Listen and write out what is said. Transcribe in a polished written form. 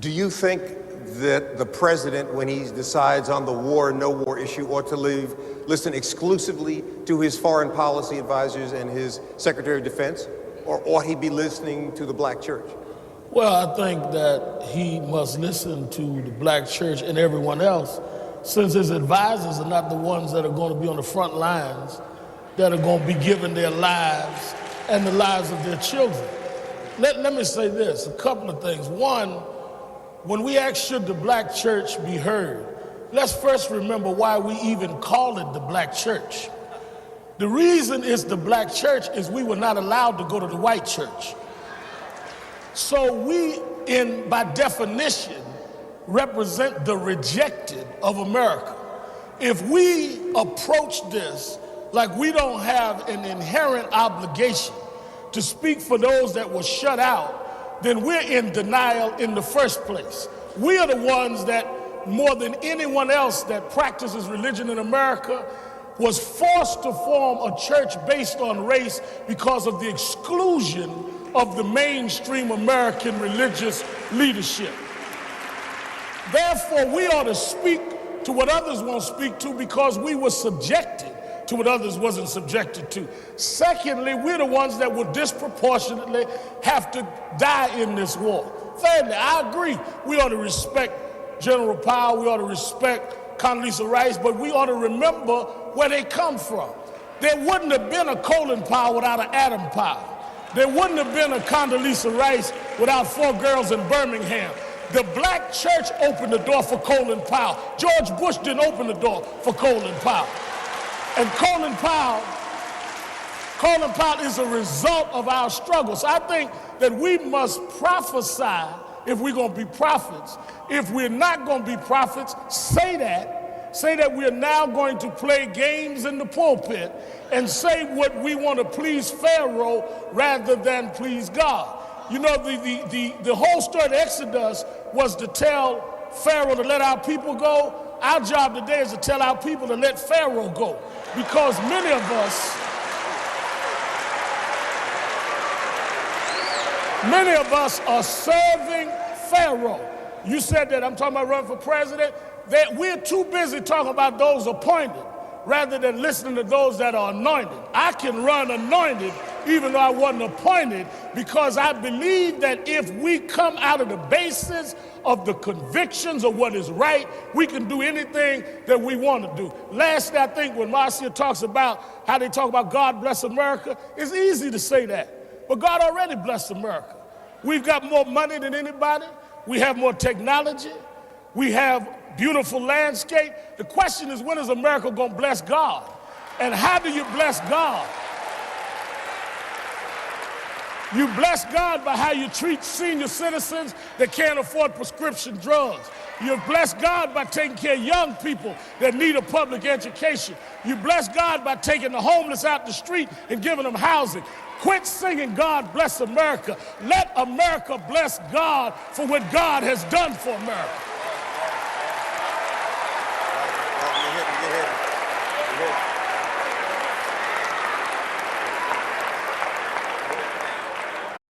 Do you think that the president, when he decides on the war, no war issue, ought to listen exclusively to his foreign policy advisors and his Secretary of Defense? Or ought he be listening to the black church? Well, I think that he must listen to the black church and everyone else, since his advisors are not the ones that are going to be on the front lines, that are going to be giving their lives and the lives of their children. Let me say this, a couple of things. One, when we ask should the black church be heard, let's first remember why we even call it the black church. The reason it's the black church is we were not allowed to go to the white church. So we, by definition, represent the rejected of America. If we approach this like we don't have an inherent obligation to speak for those that were shut out, then we're in denial in the first place. We are the ones that, more than anyone else that practices religion in America, was forced to form a church based on race because of the exclusion of the mainstream American religious leadership. Therefore, we ought to speak to what others won't speak to because we were subjected to what others wasn't subjected to. Secondly, we're the ones that will disproportionately have to die in this war. Thirdly, I agree, we ought to respect General Powell, we ought to respect Condoleezza Rice, but we ought to remember where they come from. There wouldn't have been a Colin Powell without an Adam Powell. There wouldn't have been a Condoleezza Rice without 4 girls in Birmingham. The black church opened the door for Colin Powell. George Bush didn't open the door for Colin Powell. And Colin Powell is a result of our struggle. So I think that we must prophesy if we're going to be prophets. If we're not going to be prophets, say that we're now going to play games in the pulpit and say what we want to please Pharaoh rather than please God. You know, the whole story of Exodus was to tell Pharaoh to let our people go. Our job today is to tell our people to let Pharaoh go, because many of us are serving Pharaoh. You said that, I'm talking about running for president, that we're too busy talking about those appointed rather than listening to those that are anointed. I can run anointed even though I wasn't appointed, because I believe that if we come out of the basis of the convictions of what is right, we can do anything that we want to do. Lastly, I think when Marcia talks about how they talk about God bless America, it's easy to say that, but God already blessed America. We've got more money than anybody. We have more technology. We have beautiful landscape. The question is, when is America going to bless God? And how do you bless God? You bless God by how you treat senior citizens that can't afford prescription drugs. You bless God by taking care of young people that need a public education. You bless God by taking the homeless out the street and giving them housing. Quit singing God bless America. Let America bless God for what God has done for America.